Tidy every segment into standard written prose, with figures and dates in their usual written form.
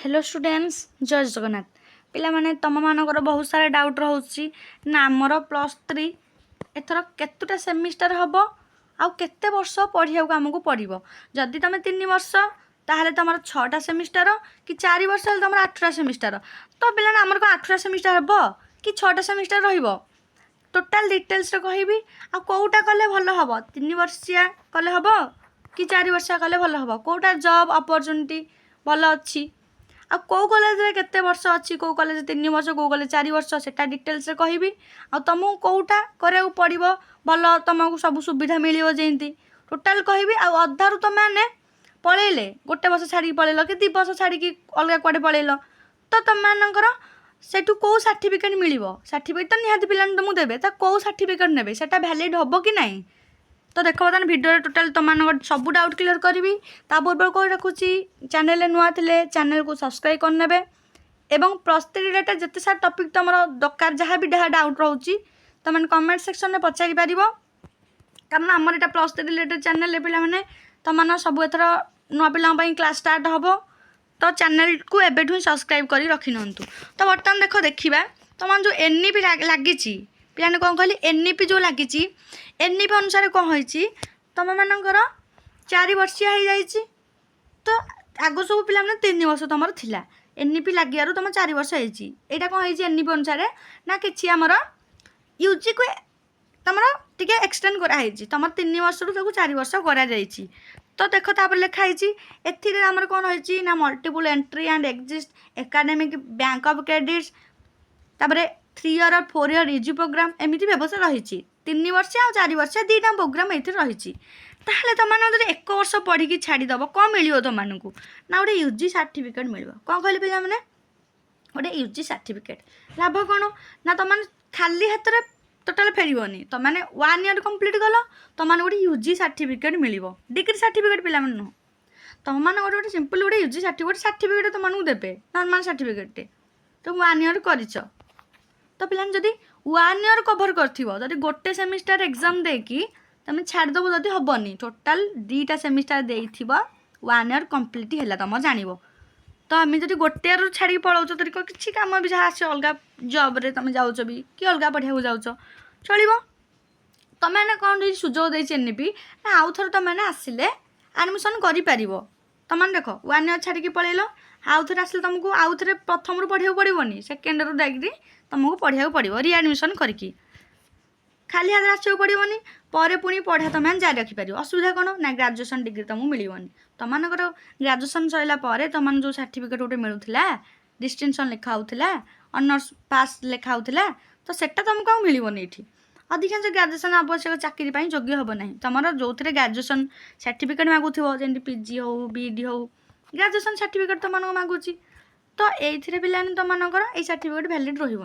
Hello students जय जगन्नाथ पिला माने तुम मानकर बहुत सारा डाउट रोचे ना आमर +3 एथर केतुटा सेमिस्टर हम आउ केते वर्ष पढ़िया आमको पड़ो जदि तुम 3 वर्ष ताहले तुम 6टा सेमिस्टर कि 4 वर्ष तुम 8टा सेमिस्टर तो पिला आमर को 8टा सेमिस्टर हम कि 6टा सेमिस्टर रहिबो टोटाल डिटेल्स कहबी आ कोटा कले भल हम 3 वर्षिया कले हम कि 4 वर्षिया कले भल हम कोटा जॉब अपॉर्चुनिटी भल अच्छी आ कौ कॉलेज रे केते वर्ष अच्छी कौ कॉलेज 3 वर्ष कौ कॉलेज 4 वर्ष सेटा डिटेल्स रे कहबी आ तुमको कोटा करे पड़ो भल तुमको सब सुविधा मिलियो जेंती टोटाल कहबी आ अधारू तुम मैंने पलैले गोटे वर्ष छाड़ी पलैल कि 2 वर्ष छाड़ी अलग कुआडे पलैल तो तुम मानकर सेठू कौ सर्टिफिकेट मिलिबो सर्टिफिकेट तो निहाती पिला तुमको देबे ता कौ सर्टिफिकेट नेबे सेटा वैलिड होबो कि नहीं तो देख बर्तमान भिडियो टोटाल तुम सब डाउट क्लियर करी पूर्व कह रखुची चैनल नुआ थे चैनल को सब्सक्राइब करने एवं +3 रिलेटेड जिते सारा टॉपिक तुम दरकार जहाँ भी डाउट रोचे तुम कमेंट सेक्शन में पचारि पार कारण आमर यहाँ +3 रिलेटेड चैनल पे तुम सब एथर नुआ पिला क्लास स्टार्ट हम तो चैनल को एबेठू सब्सक्राइब कर रखी निंतु तो बर्तमान देख देखा तुम जो एनईपी लगी पिलाने कौन कहली एनईपी जो लगी एनईपी अनुसार कौन होती तुम मानकर 4 वर्षिया हो जाइए तो आग सब पिला 3 वर्ष तुम थिला एनईपी लगियारू तुम 4 वर्ष होटा कौन होती एनईपी अनुसार ना कि आमर यूजी को तुम टे एक्सटेंड कराई तुम 3 वर्ष रू 4 वर्ष करा तो देख तापर लिखाई एमर कौन होती ना multiple entry and exist academic bank of credits तापर 3 ईयर और 4 ईयर यूजी प्रोग्राम एमती व्यवस्था रही 3 वर्ष आ 4 वर्ष 2टा प्रोग्राम ये रही ताहले तुम एक वर्ष पढ़ी छाड़ीदेव कौन मिल तुमको ना गोटे यूजी सर्टिफिकेट मिल कौन कहले पे मैंने गोटे यूजी सर्टिफिकेट लाभ कौन ना तुम खाली हाथ में टोटाल फेरबनी तुम 1 ईयर कंप्लीट कल तुम गोटे यूजी सर्टिफिकेट मिल डिग्री सर्टिफिकेट पे नुह तुम मैंने गोटे सिंपल गोटे यूजी सर्टिफिकेट तुमको देवे नॉर्मल सर्टिफिकेट तुम 1 ईयर कर तो पिला जदि 1 ईयर कभर कर गोटे सेमिस्टर एग्जाम देकी तुम छाड़देव जदि हेनी टोटाल 2टा सेमिस्टर दे 1 ईयर कंप्लीट है तुम जान तो आम जब गोटे ईयर छाड़ी पलाऊ तो किसी कम भी जहाँ आस अलग जॉब रे तुम जाऊच भी कि अलग पढ़ा जाऊच चलो तुम मैंने कौन सुजोग देती एनईपी ना आउ थे तुम मैंने आसिले एडमिशन कर तुम देख 1 ईयर छाड़ी पलैल आउ थे आसिले तुमको आउ थे प्रथम रू पढ़ा पड़ोनी सेकेंड रू जाकि तुमको पढ़ा पड़ो रिएडमिशन करके खाली हाथ आसो पड़ोनी पर पुणी पढ़ा तुम जारी रखिपार असुविधा कौन ना ग्रेजुएशन डिग्री तुमको मिलनी तुम ग्रेजुएशन सरला तुम जो सर्टिफिकेट गोटे मिलूला डिस्टिंक्शन लिखा होता ऑनर्स पास लिखा होता तो सेटा तुमको मिलनी ये अधिकांश ग्रेजुएशन आवश्यक चाकरी योग्य हम ना तुम जो थे ग्रेजुएशन सर्टिफिकेट मागुव जमी पीजी हो बीडी हो ग्रेजुएशन सर्टिफिकेट तुमको मागुची तो ये पिला तुमकर ये सर्टिफिकेट वैलिड रही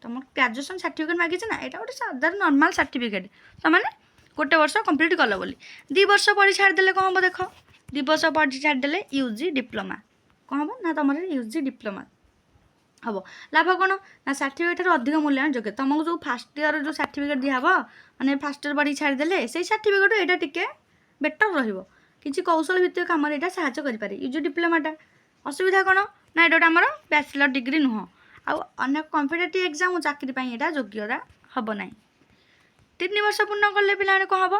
तुम ग्रेजुएशन सर्टिफिकेट मागिच ना यहाँ गोटे साधारण नॉर्मल सर्टिफिकेट तुम गोटे वर्ष कंप्लीट कल बोली 2 वर्ष पढ़ी छाड़देले कौन हम देख 2 वर्ष पढ़ी छाड़देले यूजी डिप्लोमा कौन हम ना तुम यूजी डिप्लोमा हम लाभ कौन ना सर्टिफिकेट अधिक मूल्यांकन योग्य तुमको जो फास्ट ईयर जो सर्टिफिकेट दिहब मैंने फास्ट ईयर पढ़ी छाड़देले से सर्टिफिकेट यहाँ टी बेटर रही कौशल भित्तिक कम यहाँ साहय कर यूजी डिप्लोमाटा असुविधा कौन ना ये आमर बैचलर डिग्री नुह आने कम्पिटेटिव एग्जाम चाकरी यहाँ योग्यता हम ना 3 वर्ष पूर्ण कले पे कौन हम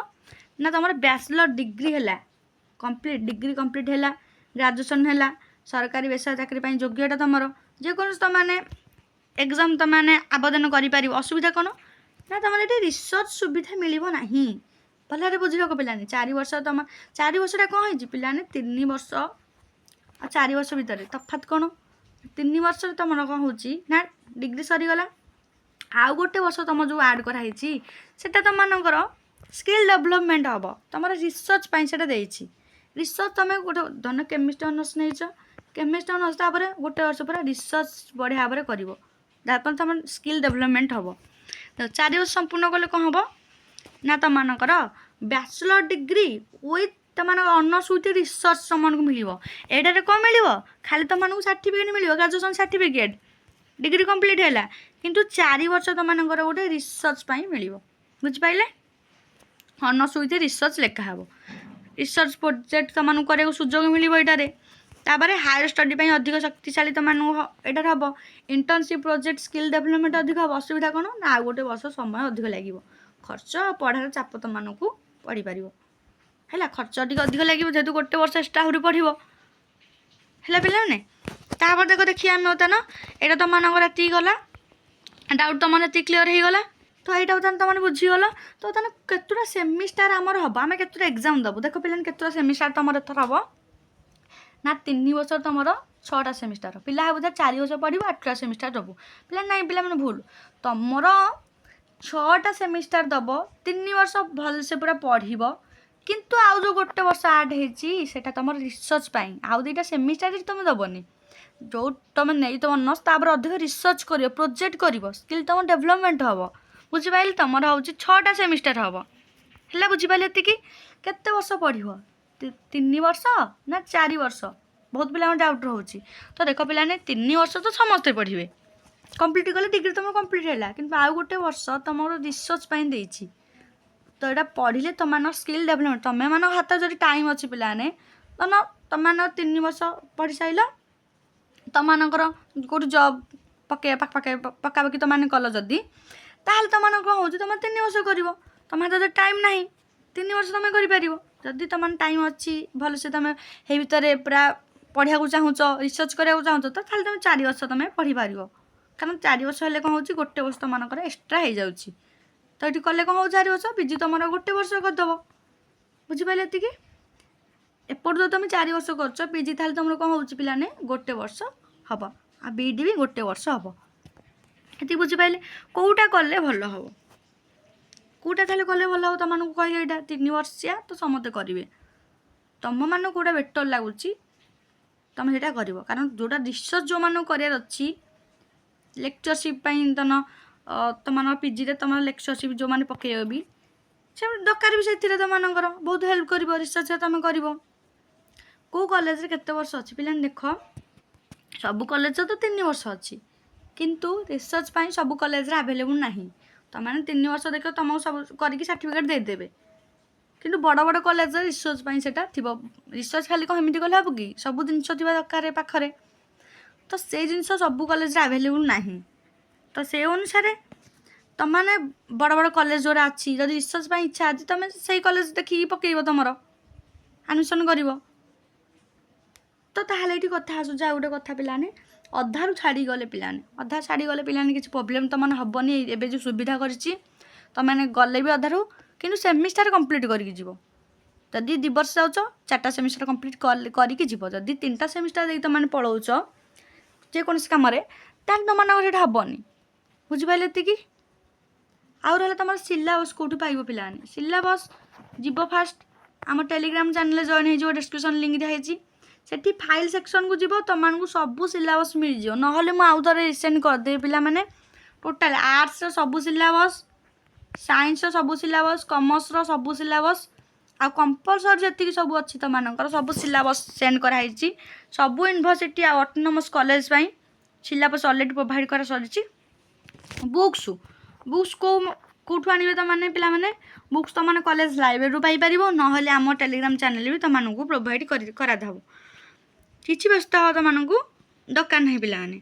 ना तुम बैचलर डिग्री है कंप्लीट डिग्री कंप्लीट है ग्रेजुएशन है सरकारी बेसरकारी चाकरी योग्यता तुम जेको तुमने एग्जाम तुमने आवेदन कर असुविधा कौन ना तुम ये रिसर्च सुविधा मिलना भल बुझे पे 4 वर्ष तुम 4 वर्षटा कौन हो पाने 3 वर्ष और 4 वर्ष भितर तफात कौन 3 वर्ष तुम कौन हो डिग्री सरीगला आउ गोटे वर्ष तुम जो आड कराई सेटा तुमकर स्किल डेवलपमेंट हम तुम रिसर्च से रिसर्च तुम गोटे धन केमिस्ट्री ऑनर्स नहीं केमिस्ट्री ऑनर्स तापर गोटे वर्ष पूरा रिसर्च बढ़िया भाव कर तुम स्किल डेवलपमेंट हम तो 4 वर्ष संपूर्ण कले कौन हम ना तुमकर बैचलर डिग्री विथ तुम ऑनर्स विथ रिसर्च तुमको मिल यहाँ कौन मिल खाली तुमको सर्टिफिकेट मिल ग्रेजुएशन सर्टिफिकेट डिग्री कंप्लीट है किंतु 4 वर्ष तुमको गोटे रिसर्च मिल बुझिपारे ऑनर्स विथ रिसर्च लिखा हे रिसर्च प्रोजेक्ट तुमको सुजोग मिल यहाँ तापर हायर स्टडी अधिक शक्तिशाली तुम एटार हम इंटर्नशिप प्रोजेक्ट स्किल डेवलपमेंट अधिक हम असुविधा कौन ना आउ गोटे वर्ष समय अधिक लगे खर्च पढ़ार चाप तुमको पढ़ी पार है खर्च अधिक लगे जेहेतु गोटे वर्ष एक्सट्रा आहरी पढ़ है पे तापर देख देखिए आम बर्तमान यहाँ तुम ये गला डाउट तुम ये क्लीयर हो गला तो यहाँ बर्तमान तुमने बुझीगल तो बर्तमान केतुटा सेमिस्टार आमर हम आम केतुटा एग्जाम देवु देख पे केतुटा सेमिस्टार तुम एथर हम ना 3 वर्ष तुम 6टा सेमिस्टार पिला बोधे 4 वर्ष पढ़ 8टा सेमिस्टार दबु पिला ना पिला मैंने भूल तुमर 6टा सेमिस्टार दब 3 वर्ष भलसे पूरा पढ़ किंतु आउ जो गोटे वर्ष आड होटा तुम रिसर्च आउ 2टा सेमिस्टार तुम दबनी जो तुम नहीं तुम नर्स तापर अधिक रिसर्च कर प्रोजेक्ट कर स्किल तुम डेभलपमेंट हम बुझिपारे तुम हूँ 6टा सेमिस्टार हम है बुझिपारे ये केते वर्ष पढ़ 3 वर्ष ना 4 वर्ष बहुत पिला डाउट रोचे तो देख पे 3 वर्ष तो समस्ते पढ़े कंप्लीट कले डिग्री तुम कंप्लीट है कि आउ गोटे वर्ष तुम रिसर्च देती तो यहाँ पढ़ले तुम स्किल डेभलपमेंट तुम मान हाथ जो टाइम अच्छी पाने तुम 3 वर्ष पढ़ी साइल तुम मानकर कौट जब पके पकापाखि तुम कल जदि ताल तुम कौन हो तुम 3 वर्ष कर तुम हाथ जो टाइम ना 3 वर्ष तुम कर जदि तुम टाइम अच्छी भलसे तुम हे भितर पूरा पढ़ा चाहूच रिसर्च कराया चाहूच तो तुम 4 वर्ष तुम पढ़ी पार कारण 4 वर्ष हेल्ले कौन हो गोटे वर्ष तुम एक्सट्रा हो जाऊँगी तो ये कले कौन हो 4 वर्ष पीजी तुम गोटे वर्ष करदेव बुझिपारे ये एपट जो तुम 4 वर्ष कर पीजी ताल तुम कौन हो पाने गोटे वर्ष हम आ बीडी भी गोटे वर्ष हम ये बुझिपारे कौटा कले भल हम कौटा ताले कले भल हम तुमको कहले यहाँ 3 वर्षिया तो समस्ते करेंगे तुम मान कौटा बेटर लगुच तुम से कर कारण जोटा रिसर्च जो मान करार अच्छी लेक्चरशिप तुम तुम पीजी तुम लेक्चरशिप जो मैंने पकड़ भी से दरकार भी से तुमर बहुत हेल्प कर रिसर्च तुम कर कौ कॉलेज केते वर्ष अच्छी पे देख सब कॉलेज तो 3 वर्ष अच्छी किंतु रिसर्च सब कॉलेज आवेलेबल ना तुमने 3 वर्ष देख तुमको सब करके सर्टिफिकेट देदेवे किंतु बड़ बड़ कॉलेज रिसर्च से रिसर्च खाली कौन एमती कले हम कि सब जिन दरकार पाखे तो से जिन सब कॉलेज आवेलेबल ना तो से अनुसार तुमने बड़ बड़ कॉलेज जोरा अच्छी जब रिसर्च इच्छा अच्छी तुम से कॉलेज देखिए पकड़ तुम आडमिशन कर तो ताहले ये कथा आसूँ आ गोटे कथा पिलाने अधारू छाड़ी गले पिलाने अधा छाड़ी गले पिलाने किसी प्रोब्लेम तुम हेनी एवं जो सुविधा करने गले भी अधारू कि सेमिस्टार कंप्लीट करके जदि 2 वर्ष जाऊँ 4टा सेमिस्टार कंप्लीट करके जदि 3टा सेमिस्टार देख तुम पलाऊच जेकोसी कम तुम हेनी बुझिपारे ये आउ रहा तुम सिलेबस कौटू पाइब पिलाने सिलेबस जीव फास्ट आम टेलीग्राम चैनल जॉइन हो डिस्क्रिप्शन लिंक दिखाई सेठी फाइल सेक्शन को जीव तुमको सब सिलेबस मिल जाओ ना मुझे आउ थे रिसेंड करदे पिला माने टोटाल आर्ट्स सब सिलेबस साइंस सब सिलेबस कॉमर्स सब सिलेबस आ कंपलसरी जी सब अच्छी तुम सब सिलेबस सेंड कराई सब यूनिवर्सिटी आ autonomous college syllabus already provide कर सरी बुक्स कौटू आने तुमने पिला माने बुक्स तुमने कॉलेज लाइब्रेरी पाइपर ना आम टेलीग्राम चैनल भी तुमको प्रोवाइड करादेव किसी व्यस्त तुमको दरकार ना पिला माने।